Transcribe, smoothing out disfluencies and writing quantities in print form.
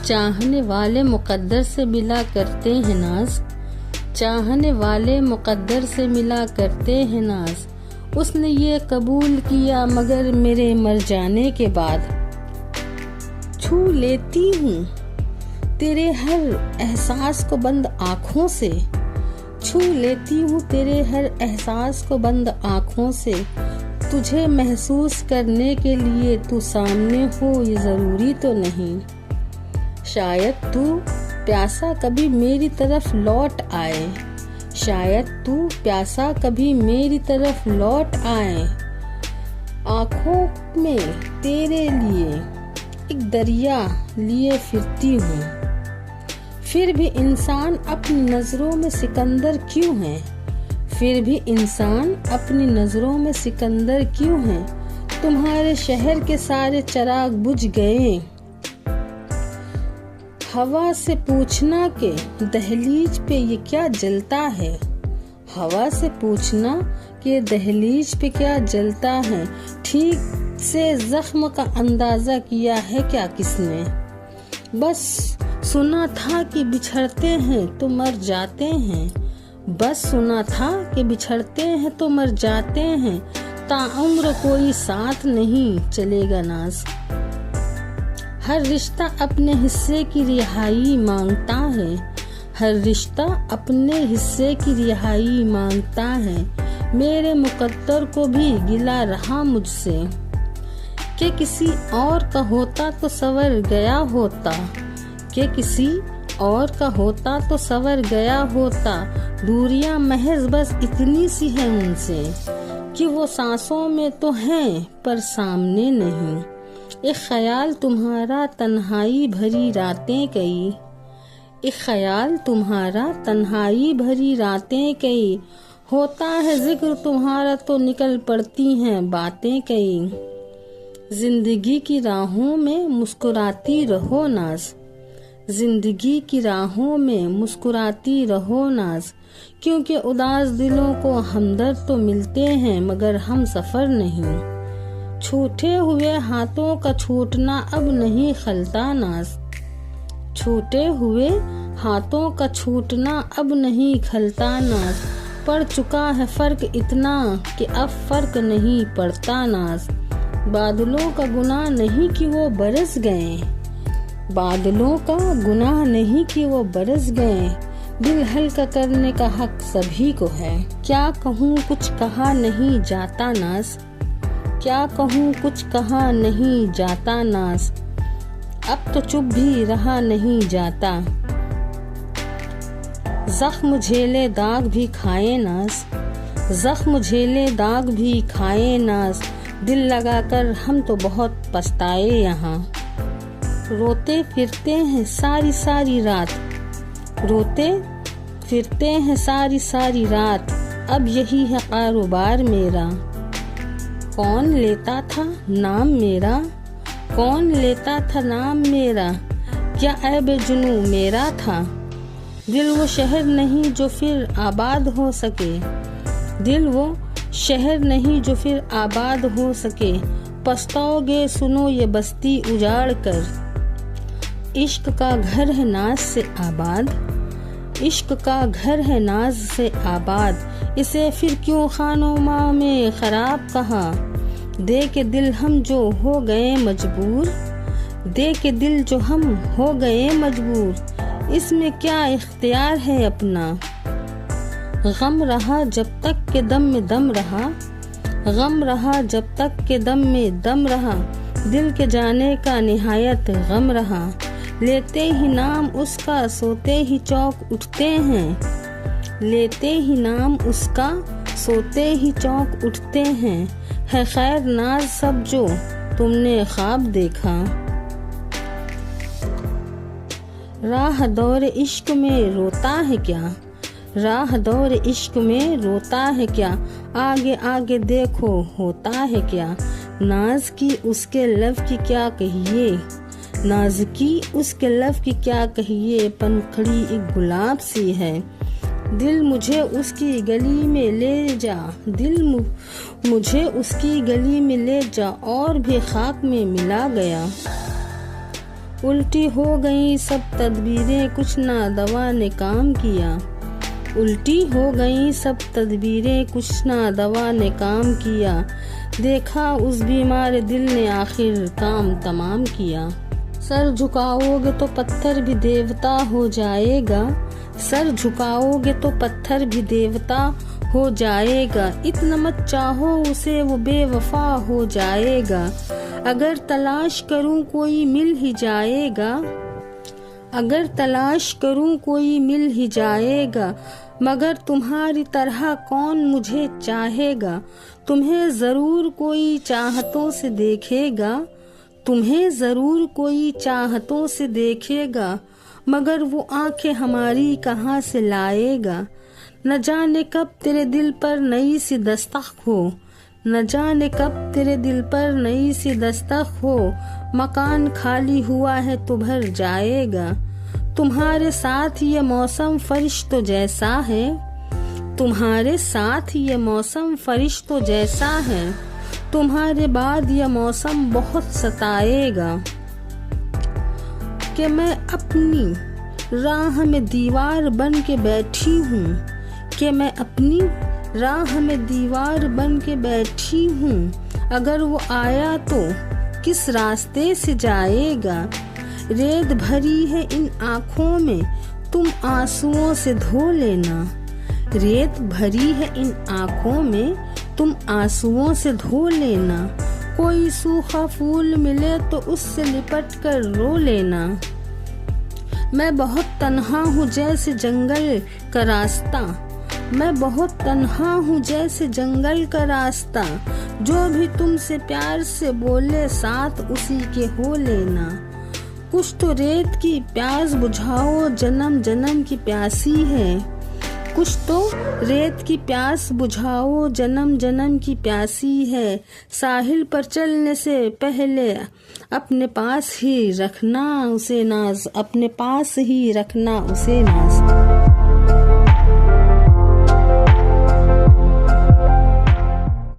चाहने वाले मुकद्दर से मिला करते हैं नाज, चाहने वाले मुकद्दर से मिला करते हैं नाज। उसने ये कबूल किया मगर मेरे मर जाने के बाद। छू लेती हूँ तेरे हर एहसास को बंद आँखों से, छू लेती हूँ तेरे हर एहसास को बंद आँखों से। तुझे महसूस करने के लिए तू सामने हो ये ज़रूरी तो नहीं। शायद तू प्यासा कभी मेरी तरफ लौट आए, शायद तू प्यासा कभी मेरी तरफ लौट आए। आँखों में तेरे लिए एक दरिया लिए फिरती हूँ, फिर भी इंसान अपनी नजरों में सिकंदर क्यों है, फिर भी इंसान अपनी नजरों में सिकंदर क्यों है। तुम्हारे शहर के सारे चिराग बुझ गए। हवा से पूछना के दहलीज पे ये क्या जलता है, हवा से पूछना कि दहलीज पे क्या जलता है। ठीक से जख्म का अंदाजा किया है क्या किसने, बस सुना था कि बिछड़ते हैं तो मर जाते हैं, बस सुना था कि बिछड़ते हैं तो मर जाते हैं। ताउम्र कोई साथ नहीं चलेगा नाज। हर रिश्ता अपने हिस्से की रिहाई मांगता है, हर रिश्ता अपने हिस्से की रिहाई मांगता है। मेरे मुकद्दर को भी गिला रहा मुझसे कि किसी और का होता तो संवर गया होता, कि किसी और का होता तो संवर गया होता। दूरियां महज बस इतनी सी है उनसे कि वो सांसों में तो हैं पर सामने नहीं। एक ख्याल तुम्हारा तन्हाई भरी रातें कई, एक ख्याल तुम्हारा तन्हाई भरी रातें कई। होता है जिक्र तुम्हारा तो निकल पड़ती हैं बातें कई। जिंदगी की राहों में मुस्कुराती रहो नाज, जिंदगी की राहों में मुस्कुराती रहो नाज। क्योंकि उदास दिलों को हमदर्द तो मिलते हैं मगर हम सफर नहीं। छूटे हुए हाथों का छूटना अब नहीं खलता नाज, छूटे हुए हाथों का छूटना अब नहीं खलता नाज। पड़ चुका है फर्क इतना कि अब फर्क नहीं पड़ता नाज। बादलों का गुनाह नहीं कि वो बरस गए, बादलों का गुनाह नहीं कि वो बरस गए। दिल हल्का करने का हक सभी को है। क्या कहूँ कुछ कहा नहीं जाता नाज, क्या कहूँ कुछ कहा नहीं जाता नाज। अब तो चुप भी रहा नहीं जाता। जख्म झेले दाग भी खाए नाज, जख्म झेले दाग भी खाए नाज। दिल लगाकर हम तो बहुत पछताए यहाँ। रोते फिरते हैं सारी सारी रात, रोते फिरते हैं सारी सारी रात। अब यही है कारोबार मेरा। कौन लेता था नाम मेरा, कौन लेता था नाम मेरा। क्या ऐब जुनू मेरा था। दिल वो शहर नहीं जो फिर आबाद हो सके, दिल वो शहर नहीं जो फिर आबाद हो सके। पछताओगे सुनो ये बस्ती उजाड़ कर। इश्क का घर है नाज से आबाद, इश्क का घर है नाज से आबाद। इसे फिर क्यों खानोमा में खराब कहा। दे के दिल हम जो हो गए मजबूर, दे के दिल जो हम हो गए मजबूर। इसमें क्या इख्तियार है अपना। गम रहा जब तक के दम में दम रहा, गम रहा जब तक के दम में दम रहा। दिल के जाने का निहायत गम रहा। लेते ही नाम उसका सोते ही चौंक उठते हैं, लेते ही नाम उसका सोते ही चौंक उठते हैं। है खैर नाज सब जो तुमने ख्वाब देखा। राह दौर इश्क में रोता है क्या, राह दौर इश्क में रोता है क्या। आगे आगे देखो होता है क्या। नाज की उसके लब की क्या कहिए, नाज की उसके लब की क्या कहिए। पनखड़ी एक गुलाब सी है, दिल मुझे उसकी गली में ले जा, दिल मुझे उसकी गली में ले जा। और भी खाक में मिला गया, उल्टी हो गई सब तदबीरें, कुछ ना दवा ने काम किया। उल्टी हो गई सब तदबीरें, कुछ ना दवा ने काम किया। देखा उस बीमार दिल ने आखिर काम तमाम किया। सर झुकाओगे तो पत्थर भी देवता हो जाएगा। सर झुकाओगे तो पत्थर भी देवता हो जाएगा। इतना मत चाहो उसे, वो बेवफा हो जाएगा। अगर तलाश करूं कोई मिल ही जाएगा। अगर तलाश करूं कोई मिल ही जाएगा। मगर तुम्हारी तरह कौन मुझे चाहेगा। तुम्हें जरूर कोई चाहतों से देखेगा। तुम्हें जरूर कोई चाहतों से देखेगा। मगर वो आंखें हमारी कहाँ से लाएगा। न जाने कब तेरे दिल पर नई सी दस्तक हो। न जाने कब तेरे दिल पर नई सी दस्तक हो। मकान खाली हुआ है तो भर जाएगा। तुम्हारे साथ ये मौसम फरिश्तों जैसा है। तुम्हारे साथ ये मौसम फरिश्तों जैसा है। तुम्हारे बाद ये मौसम बहुत सताएगा। कि मैं अपनी राह में दीवार बन के बैठी हूँ। कि मैं अपनी राह में दीवार बन के बैठी हूँ। अगर वो आया तो किस रास्ते से जाएगा। रेत भरी है इन आँखों में, तुम आंसुओं से धो लेना। रेत भरी है इन आँखों में, तुम आंसुओं से धो लेना। कोई सूखा फूल मिले तो उससे लिपट कर रो लेना। मैं बहुत तन्हा हूँ जैसे जंगल का रास्ता। मैं बहुत तन्हा हूँ जैसे जंगल का रास्ता। जो भी तुमसे प्यार से बोले साथ उसी के हो लेना। कुछ तो रेत की प्यास बुझाओ, जन्म जन्म की प्यासी है। कुछ तो रेत की प्यास बुझाओ, जन्म जन्म की प्यासी है। साहिल पर चलने से पहले अपने पास ही रखना उसे नाज। अपने पास ही रखना उसे नाज।